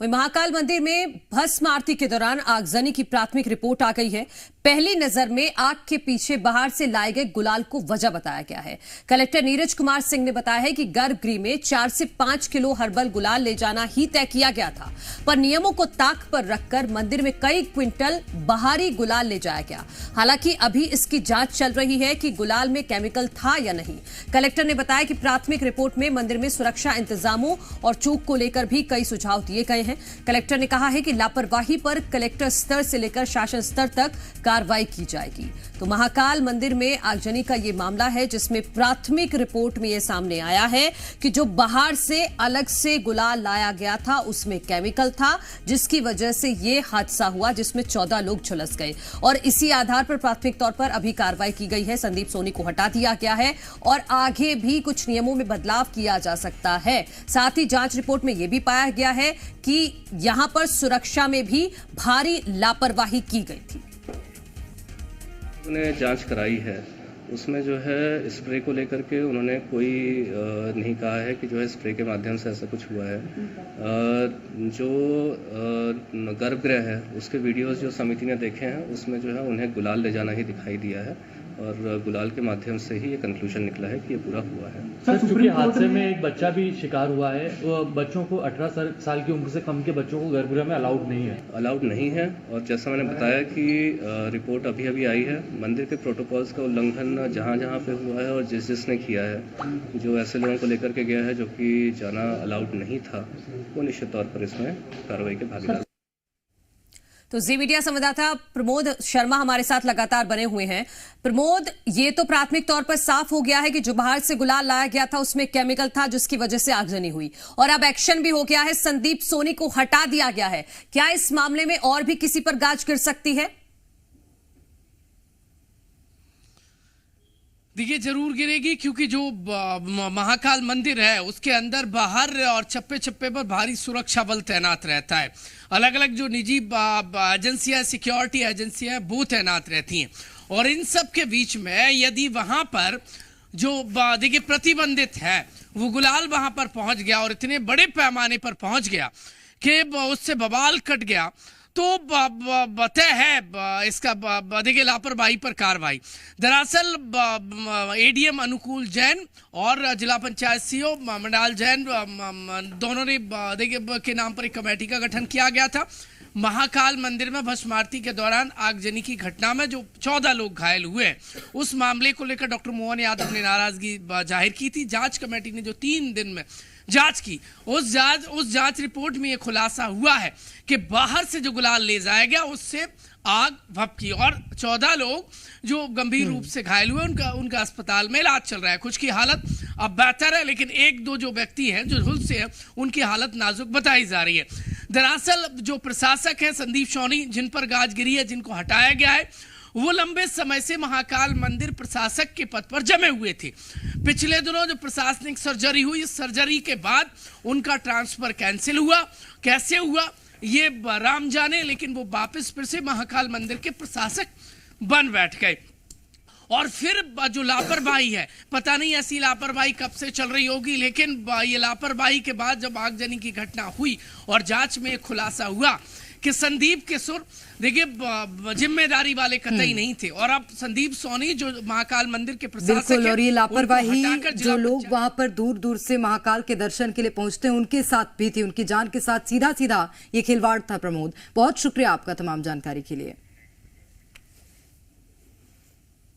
वहीं महाकाल मंदिर में भस्म आरती के दौरान आगजनी की प्राथमिक रिपोर्ट आ गई है। पहली नजर में आग के पीछे बाहर से लाए गए गुलाल को वजह बताया गया है। कलेक्टर नीरज कुमार सिंह ने बताया है कि गर्भगृह में 4 से 5 किलो हर्बल गुलाल ले जाना ही तय किया गया था, पर नियमों को ताक पर रखकर मंदिर में कई क्विंटल बाहरी गुलाल ले जाया गया। हालांकि अभी इसकी जांच चल रही है कि गुलाल में केमिकल था या नहीं। कलेक्टर ने बताया कि प्राथमिक रिपोर्ट में मंदिर में सुरक्षा इंतजामों और चूक को लेकर भी कई सुझाव दिए गए हैं। कलेक्टर ने कहा है कि लापरवाही पर कलेक्टर स्तर से लेकर शासन स्तर तक कार्रवाई की जाएगी। तो महाकाल मंदिर में आगजनी का यह मामला है, जिसमें प्राथमिक रिपोर्ट में यह सामने आया है कि जो बाहर से अलग से गुलाल लाया गया था उसमें केमिकल था, जिसकी वजह से यह हादसा हुआ, जिसमें 14 लोग झुलस गए। और इसी आधार पर प्राथमिक तौर पर अभी कार्रवाई की गई है। संदीप सोनी को हटा दिया गया है और आगे भी कुछ नियमों में बदलाव किया जा सकता है। साथ ही जांच रिपोर्ट में यह भी पाया गया है कि यहां पर सुरक्षा में भी भारी लापरवाही की गई थी। उन्होंने जांच कराई है, उसमें जो है स्प्रे को लेकर के उन्होंने कोई नहीं कहा है कि जो है स्प्रे के माध्यम से ऐसा कुछ हुआ है। जो गर्भगृह है उसके वीडियोस जो समिति ने देखे हैं उसमें जो है उन्हें गुलाल ले जाना ही दिखाई दिया है और गुलाल के माध्यम से ही ये कंक्लूजन निकला है कि ये पूरा हुआ है। सर, चूंकि हादसे में एक बच्चा भी शिकार हुआ है, वो बच्चों को 18 साल की उम्र से कम के बच्चों को गर्भगृह में अलाउड नहीं है। और जैसा मैंने बताया कि रिपोर्ट अभी अभी आई है। मंदिर के प्रोटोकॉल्स का उल्लंघन जहाँ जहाँ पे हुआ है और जिसने किया है, जो ऐसे लोगों को लेकर के गया है जो कि जाना अलाउड नहीं था, वो निश्चित तौर पर इसमें कार्रवाई के भागीदार। तो जी मीडिया संवाददाता प्रमोद शर्मा हमारे साथ लगातार बने हुए हैं। प्रमोद, ये तो प्राथमिक तौर पर साफ हो गया है कि जो बाहर से गुलाल लाया गया था उसमें केमिकल था, जिसकी वजह से आगजनी हुई, और अब एक्शन भी हो गया है, संदीप सोनी को हटा दिया गया है। क्या इस मामले में और भी किसी पर गाज गिर सकती है? देखिए, जरूर गिरेगी, क्योंकि जो महाकाल मंदिर है उसके अंदर बाहर और चप्पे चप्पे पर भारी सुरक्षा बल तैनात रहता है। अलग अलग जो निजी एजेंसियां, सिक्योरिटी एजेंसियां, वो तैनात रहती हैं। और इन सब के बीच में यदि वहां पर जो देखिए प्रतिबंधित है वो गुलाल वहां पर पहुंच गया और इतने बड़े पैमाने पर पहुंच गया कि उससे बवाल कट गया, तो तय है इसका देखिए लापरवाही पर कार्रवाई। दरअसल एडीएम अनुकूल जैन और जिला पंचायत सीओ मंडाल जैन दोनों ने देखिए के नाम पर एक कमेटी का गठन किया गया था। महाकाल मंदिर में भस्म आरती के दौरान आगजनी की घटना में जो 14 लोग घायल हुए, उस मामले को लेकर डॉक्टर मोहन यादव ने नाराजगी जाहिर की थी। जांच कमेटी ने जो 3 दिन में जांच की, उस जांच रिपोर्ट में यह खुलासा हुआ है कि बाहर से जो गुलाल ले जाया गया उससे आग भभकी और 14 लोग जो गंभीर रूप से घायल हुए उनका अस्पताल में इलाज चल रहा है। कुछ की हालत अब बेहतर है, लेकिन 1-2 जो व्यक्ति हैं जो झुलसे हैं उनकी हालत नाजुक बताई जा रही है। दरअसल जो प्रशासक है संदीप सोनी, जिन पर गाज गिरी है, जिनको हटाया गया है, वो लंबे समय से महाकाल मंदिर प्रशासक के पद पर जमे हुए थे। पिछले दिनों जो प्रशासनिक सर्जरी हुई, इस सर्जरी के बाद उनका ट्रांसफर कैंसिल हुआ। कैसे हुआ ये राम जाने, लेकिन वो वापस फिर से महाकाल मंदिर के प्रशासक बन बैठ गए। और फिर जो लापरवाही है, पता नहीं ऐसी लापरवाही कब से चल रही होगी, लेकिन ये लापरवाही के बाद जब आगजनी की घटना हुई और जांच में खुलासा हुआ कि संदीप के सुर देखिए जिम्मेदारी वाले कतई नहीं थे, और अब संदीप सोनी जो महाकाल मंदिर के प्रशासक हैं, और ये लापरवाही जो लोग वहां पर दूर दूर से महाकाल के दर्शन के लिए पहुंचते हैं उनके साथ भी थी, उनकी जान के साथ सीधा सीधा ये खिलवाड़ था। प्रमोद, बहुत शुक्रिया आपका तमाम जानकारी के लिए।